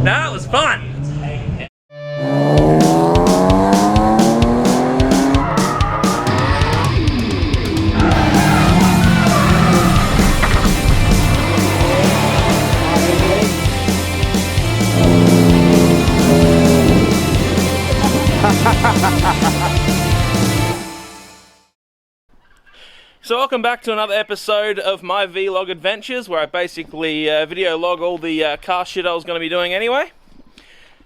That was fun! So welcome back to another episode of my vlog adventures, where I basically video log all the car shit I was going to be doing anyway.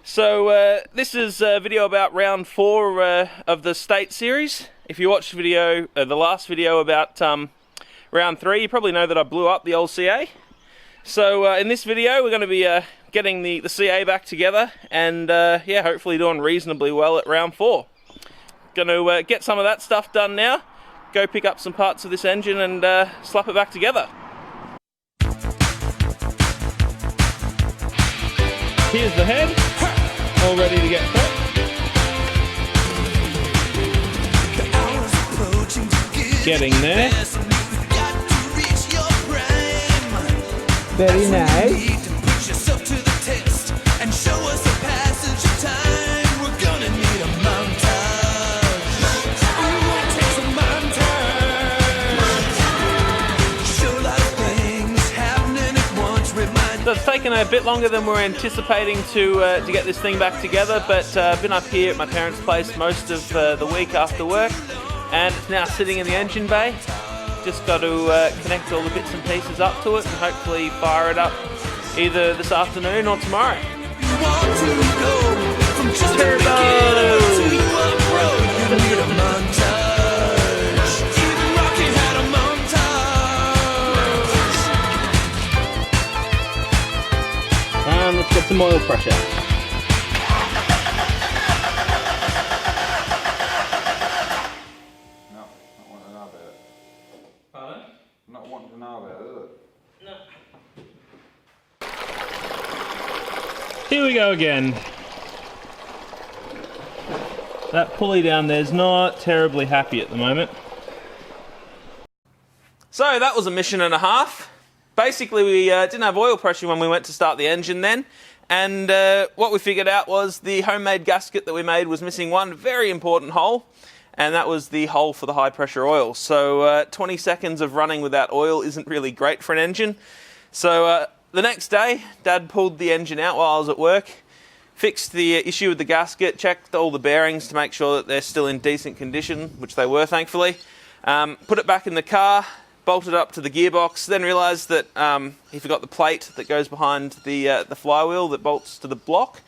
So this is a video about round 4 of the state series. If you watched the last video about round 3, you probably know that I blew up the old CA. So in this video we're going to be getting the CA back together and yeah, hopefully doing reasonably well at round 4. Going to get some of that stuff done now. Go pick up some parts of this engine and slap it back together. Here's the head, all ready to get prepped. Getting there. Very nice. So it's taken a bit longer than we were anticipating to get this thing back together, but I've been up here at my parents' place most of the week after work, and it's now sitting in the engine bay. Just got to connect all the bits and pieces up to it and hopefully fire it up either this afternoon or tomorrow. And let's get some oil pressure. No, not wanting to know about it. Pardon? Not wanting to know about it, is No. Here we go again. That pulley down there's not terribly happy at the moment. So that was a mission and a half. Basically, we didn't have oil pressure when we went to start the engine then, and what we figured out was the homemade gasket that we made was missing one very important hole, and that was the hole for the high pressure oil. So 20 seconds of running without oil isn't really great for an engine. So the next day, Dad pulled the engine out while I was at work, fixed the issue with the gasket, checked all the bearings to make sure that they're still in decent condition, which they were thankfully, put it back in the car, bolted up to the gearbox, then realised that he forgot the plate that goes behind the flywheel that bolts to the block,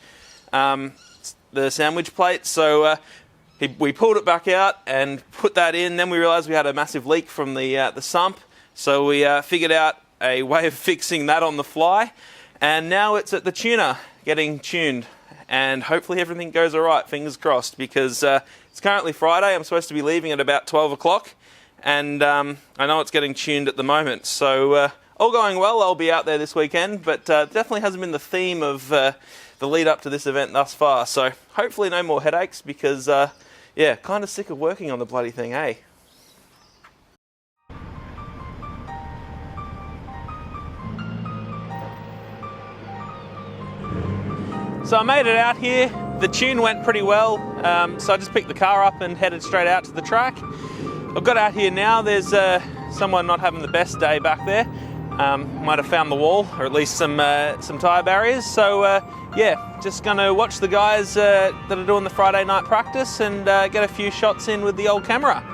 the sandwich plate. So we pulled it back out and put that in. Then we realised we had a massive leak from the sump, so we figured out a way of fixing that on the fly, and now it's at the tuner getting tuned, and hopefully everything goes all right, fingers crossed, because it's currently Friday. I'm supposed to be leaving at about 12 o'clock. And I know it's getting tuned at the moment, so all going well. I'll be out there this weekend, but definitely hasn't been the theme of the lead up to this event thus far, so hopefully no more headaches, because yeah, kind of sick of working on the bloody thing, eh? So I made it out here. The tune went pretty well, so I just picked the car up and headed straight out to the track. I've got out here now. There's someone not having the best day back there. Might have found the wall, or at least some tyre barriers. So yeah, just gonna watch the guys that are doing the Friday night practice and get a few shots in with the old camera.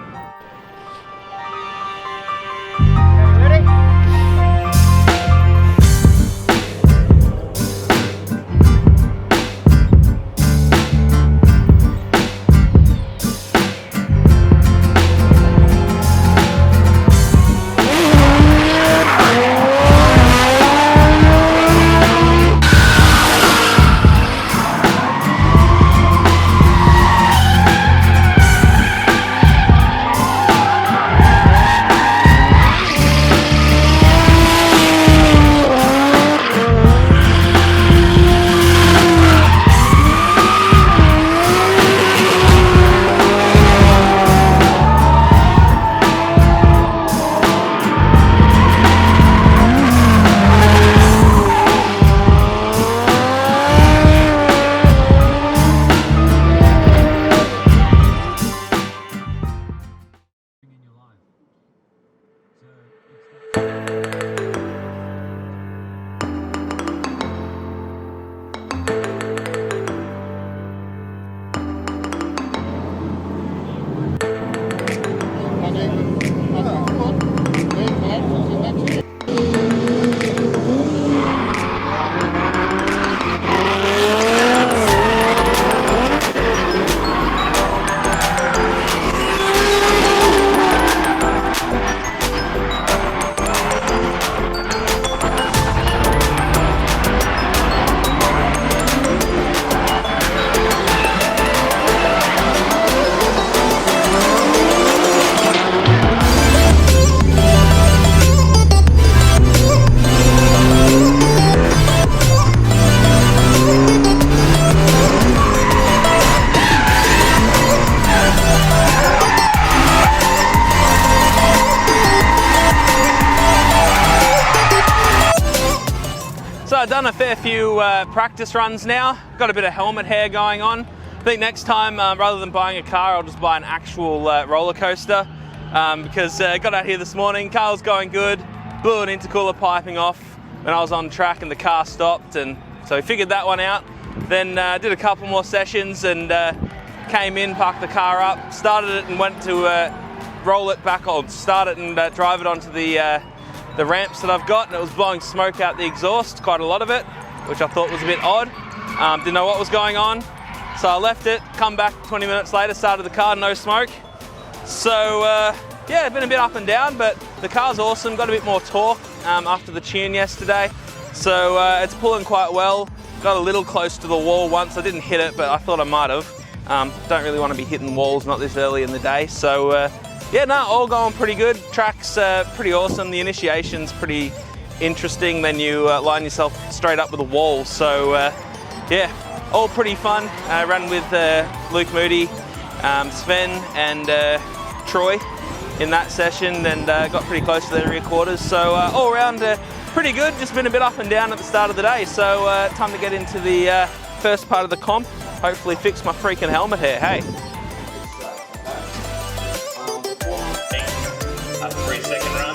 I've done a fair few practice runs now. Got a bit of helmet hair going on. I think next time, rather than buying a car, I'll just buy an actual roller coaster. Because I got out here this morning, car was going good, blew an intercooler piping off when I was on track and the car stopped, and so we figured that one out. Then did a couple more sessions and came in, parked the car up, started it and went to roll it back, or start it and drive it onto the ramps that I've got, and it was blowing smoke out the exhaust, quite a lot of it, which I thought was a bit odd. Didn't know what was going on, so I left it, come back 20 minutes later, started the car, no smoke. So yeah, it's been a bit up and down, but the car's awesome, got a bit more torque after the tune yesterday, so it's pulling quite well. Got a little close to the wall once, I didn't hit it, but I thought I might have. Don't really want to be hitting walls, not this early in the day, so yeah, no, all going pretty good. Track's pretty awesome. The initiation's pretty interesting. Then you line yourself straight up with a wall. So yeah, all pretty fun. I ran with Luke Moody, Sven and Troy in that session, and got pretty close to the rear quarters. So all around pretty good. Just been a bit up and down at the start of the day. So time to get into the first part of the comp. Hopefully fix my freaking helmet hair. Hey. A 3-second run.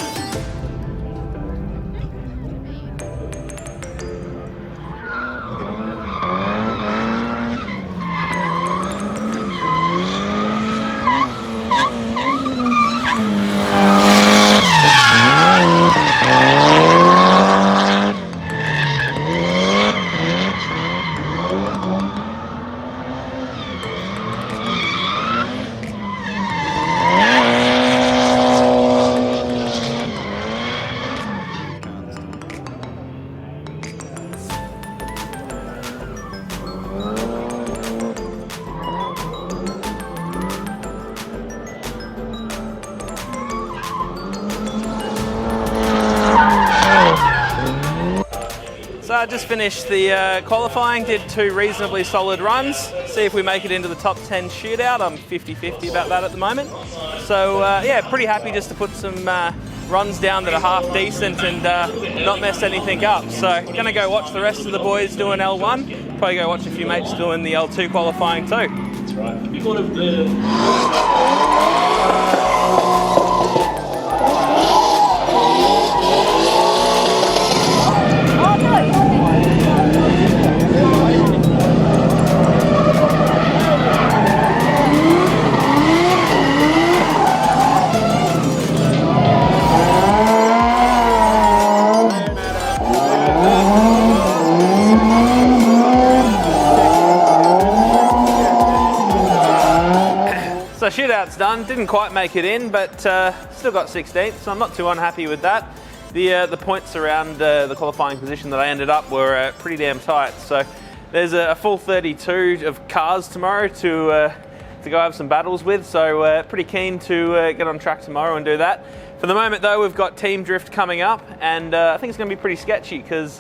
So I just finished the qualifying, did 2 reasonably solid runs. See if we make it into the top 10 shootout. I'm 50-50 about that at the moment. So yeah, pretty happy just to put some runs down that are half decent and not mess anything up. So I'm gonna go watch the rest of the boys doing L1. Probably go watch a few mates doing the L2 qualifying too. That's right. Have you got a bit So shootout's done, didn't quite make it in, but still got 16th, so I'm not too unhappy with that. The points around the qualifying position that I ended up were pretty damn tight. So there's a full 32 of cars tomorrow to go have some battles with, so pretty keen to get on track tomorrow and do that. For the moment though, we've got Team Drift coming up, and I think it's going to be pretty sketchy because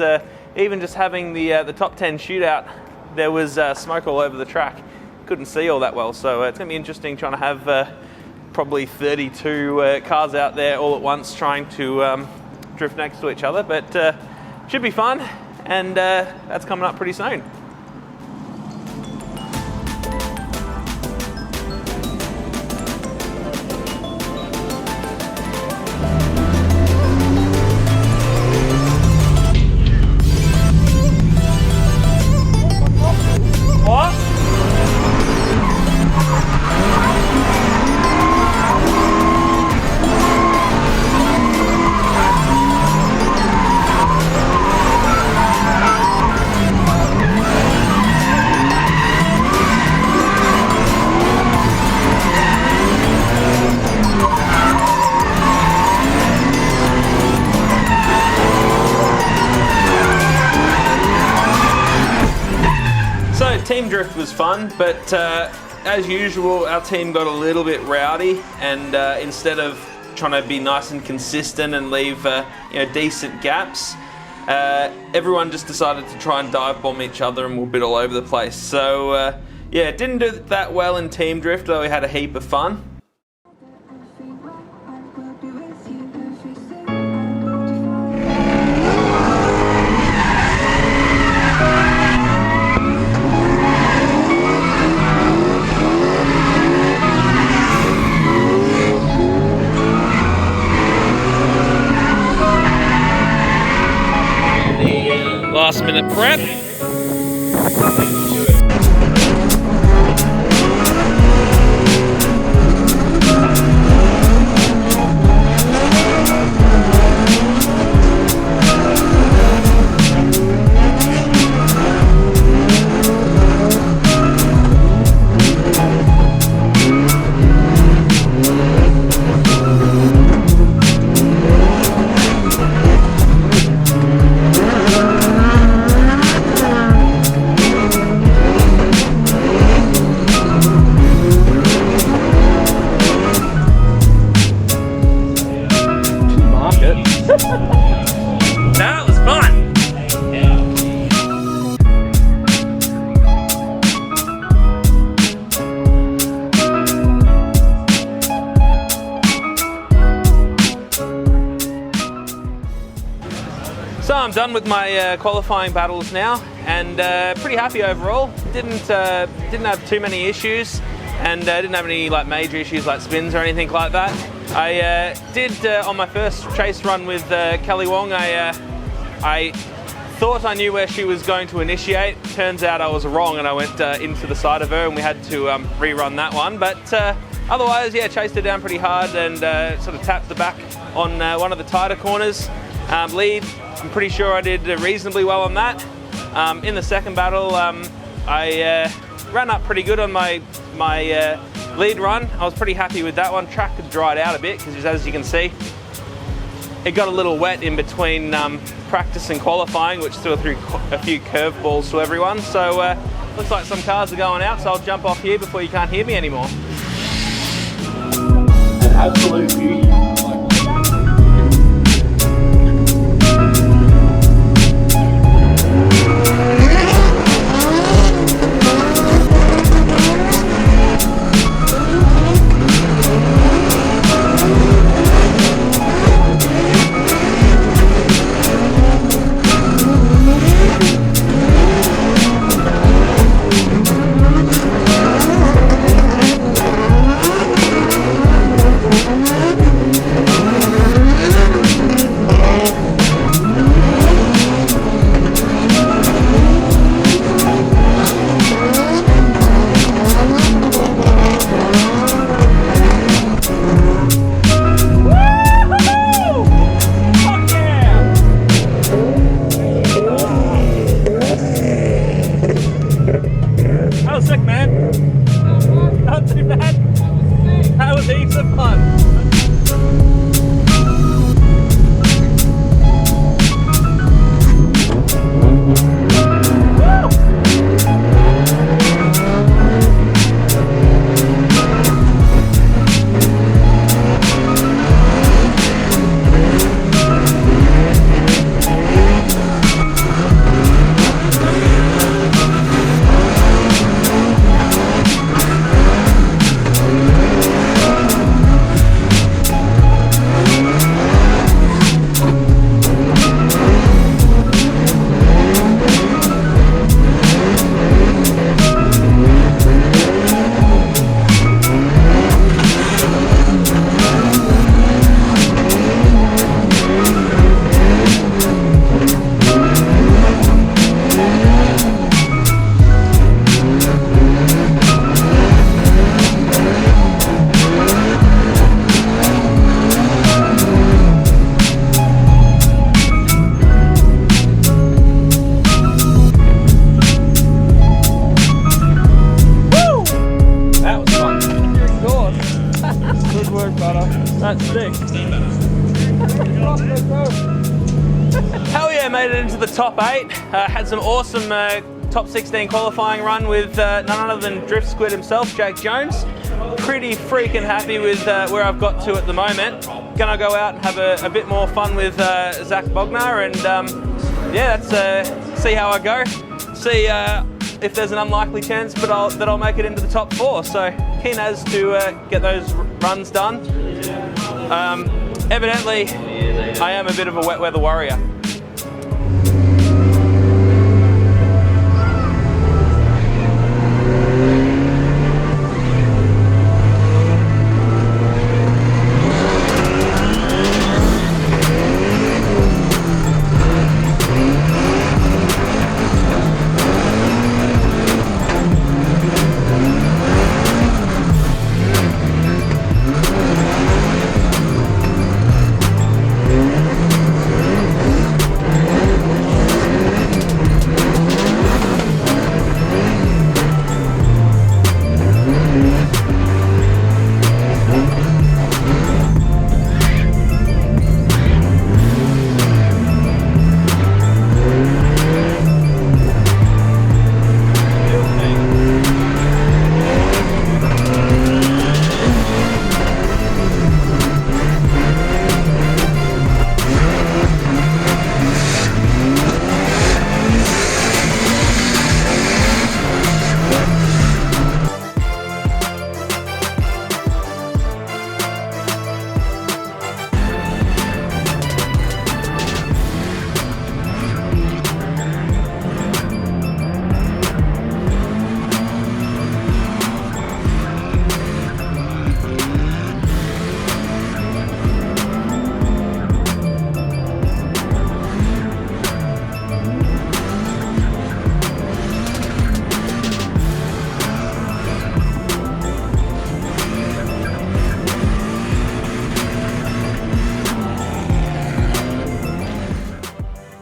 even just having the top 10 shootout, there was smoke all over the track. Couldn't see all that well, so it's going to be interesting trying to have probably 32 cars out there all at once trying to drift next to each other, but should be fun, and that's coming up pretty soon. Team drift was fun, but as usual, our team got a little bit rowdy, and instead of trying to be nice and consistent and leave decent gaps, everyone just decided to try and dive bomb each other, and we're a bit all over the place. So yeah, it didn't do that well in team drift, though we had a heap of fun. last minute prep. That was fun. So I'm done with my qualifying battles now, and pretty happy overall. Didn't have too many issues, and didn't have any like major issues like spins or anything like that. I did on my first chase run with Kelly Wong. I thought I knew where she was going to initiate. Turns out I was wrong, and I went into the side of her, and we had to rerun that one. But otherwise, yeah, chased her down pretty hard and sort of tapped the back on one of the tighter corners. Lead, I'm pretty sure I did reasonably well on that. In the second battle, I ran up pretty good on my lead run. I was pretty happy with that one. Track had dried out a bit because, as you can see, it got a little wet in between practice and qualifying, which threw a few curveballs to everyone. So looks like some cars are going out, so I'll jump off here before you can't hear me anymore. An absolute beauty. That's sick. Hell yeah, made it into the top 8. Had some awesome top 16 qualifying run with none other than Drift Squid himself, Jake Jones. Pretty freaking happy with where I've got to at the moment. Gonna go out and have a bit more fun with Zach Bogner, and yeah, that's see how I go. See if there's an unlikely chance that I'll make it into the top 4. So keen as to get those runs done. Evidently, I am a bit of a wet weather warrior.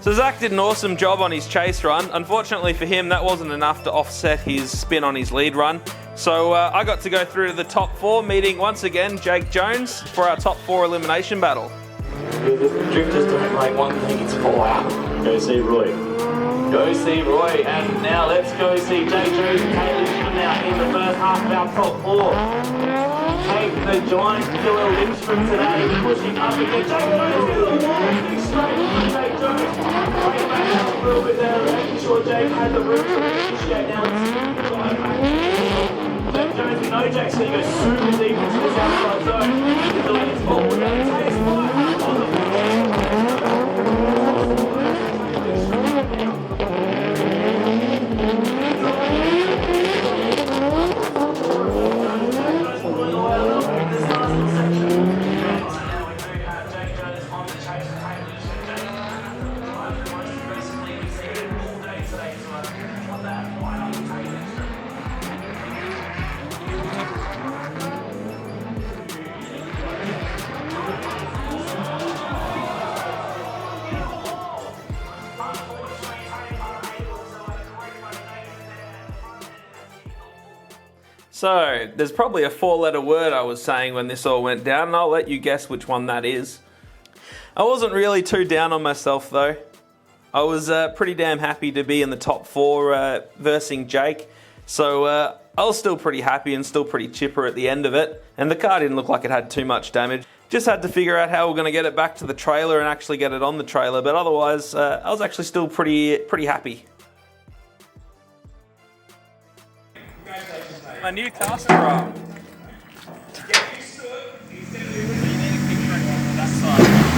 So Zach did an awesome job on his chase run. Unfortunately for him, that wasn't enough to offset his spin on his lead run. So I got to go through to the top 4, meeting once again Jake Jones for our top 4 elimination battle. The drifters don't like one thing, it's fire. Go see Roy. Go see Roy, and now let's go see Jake Jones and Kaylee come out in the first half of our top 4. Take the giant killer Lindstrom today, pushing up again. Jake Jones in the wall, straight from Jake Jones. Right back out a little bit there, making sure Jake had the room to initiate. Now it's right back. Jake Jones, we know Jake's going to go super deep into this outside zone. He's the lead's forward, and it takes 5 on the So, there's probably a 4-letter word I was saying when this all went down, and I'll let you guess which one that is. I wasn't really too down on myself though. I was pretty damn happy to be in the top 4 versing Jake, so I was still pretty happy and still pretty chipper at the end of it, and the car didn't look like it had too much damage. Just had to figure out how we're going to get it back to the trailer and actually get it on the trailer, but otherwise I was actually still pretty happy. My new caster arm. Get used to it. You need a picture on that side.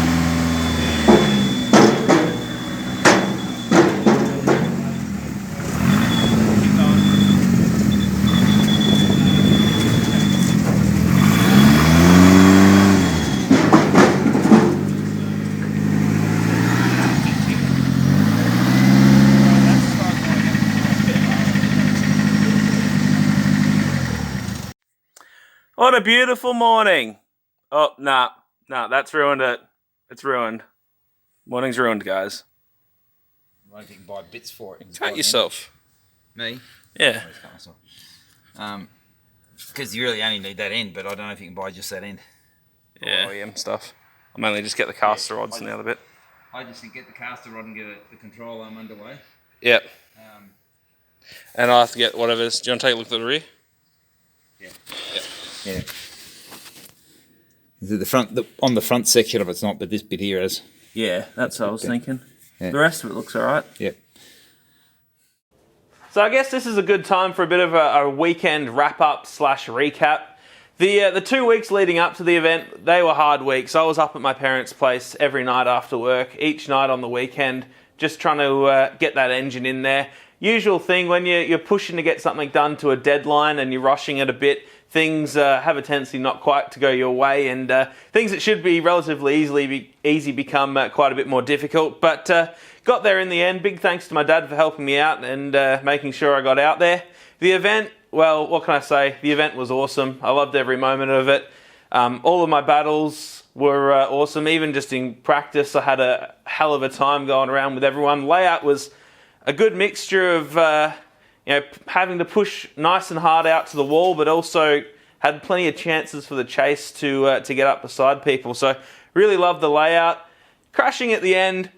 What a beautiful morning. Oh, nah, that's ruined it. It's ruined. Morning's ruined, guys. I don't think you can buy bits for it. Cut yourself. Me? Yeah. Because you really only need that end, but I don't know if you can buy just that end. Yeah, OEM stuff. I mainly just get the caster rods and the other bit. I just think get the caster rod and get the control arm underway. Yep. And I'll have to get whatever. Do you want to take a look at the rear? Yeah. Yeah. The front, on the front section of it's not, but this bit here is. Yeah, that's what I was thinking. Yeah. The rest of it looks alright. Yep. So I guess this is a good time for a bit of a weekend wrap-up / recap. The 2 weeks leading up to the event, they were hard weeks. I was up at my parents' place every night after work, each night on the weekend, just trying to get that engine in there. Usual thing when you're pushing to get something done to a deadline and you're rushing it a bit, things have a tendency not quite to go your way, and things that should be relatively easy become quite a bit more difficult. But got there in the end. Big thanks to my dad for helping me out and making sure I got out there. The event, well, what can I say? The event was awesome. I loved every moment of it. All of my battles were awesome. Even just in practice, I had a hell of a time going around with everyone. Layout was a good mixture of having to push nice and hard out to the wall, but also had plenty of chances for the chase to get up beside people. So really loved the layout. Crashing at the end,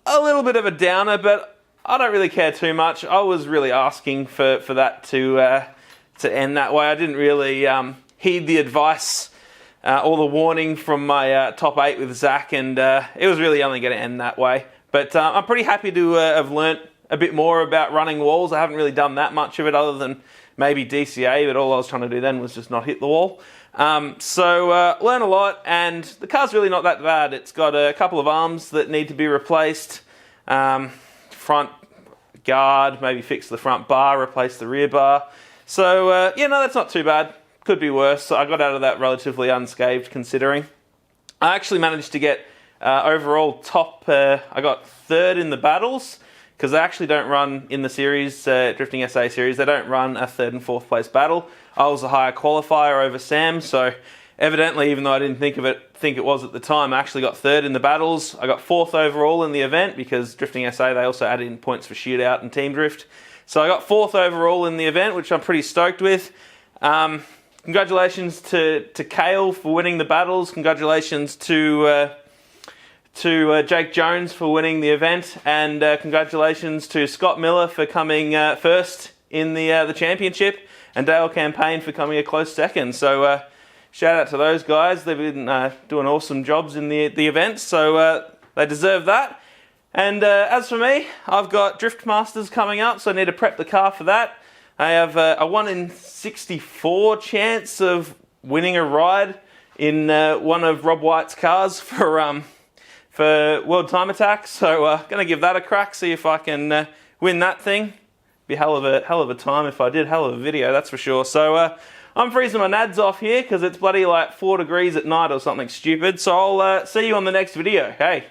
a little bit of a downer, but I don't really care too much. I was really asking for that to end that way. I didn't really heed the advice or the warning from my top 8 with Zach, and it was really only going to end that way. But I'm pretty happy to have learnt a bit more about running walls. I haven't really done that much of it other than maybe DCA, but all I was trying to do then was just not hit the wall. So learn a lot, and the car's really not that bad. It's got a couple of arms that need to be replaced. Front guard, maybe fix the front bar, replace the rear bar. So that's not too bad. Could be worse. So I got out of that relatively unscathed considering. I actually managed to get overall top, I got 3rd in the battles, because they actually don't run in the series, Drifting SA series, they don't run a 3rd and 4th place battle. I was a higher qualifier over Sam, so evidently, even though I didn't think it was at the time, I actually got 3rd in the battles. I got 4th overall in the event because Drifting SA, they also added in points for shootout and team drift. So I got 4th overall in the event, which I'm pretty stoked with. Congratulations to Kale for winning the battles. Congratulations to Jake Jones for winning the event, and congratulations to Scott Miller for coming first in the championship, and Dale Campaign for coming a close second. So shout out to those guys. They've been doing awesome jobs in the event, so they deserve that. And as for me, I've got Drift Masters coming up, so I need to prep the car for that. I have a 1 in 64 chance of winning a ride in one of Rob White's cars for World Time Attack. So gonna give that a crack, see if I can win that thing. Be hell of a time if I did. Hell of a video, that's for sure. So I'm freezing my nads off here because it's bloody like 4 degrees at night or something stupid. So I'll see you on the next video. Hey.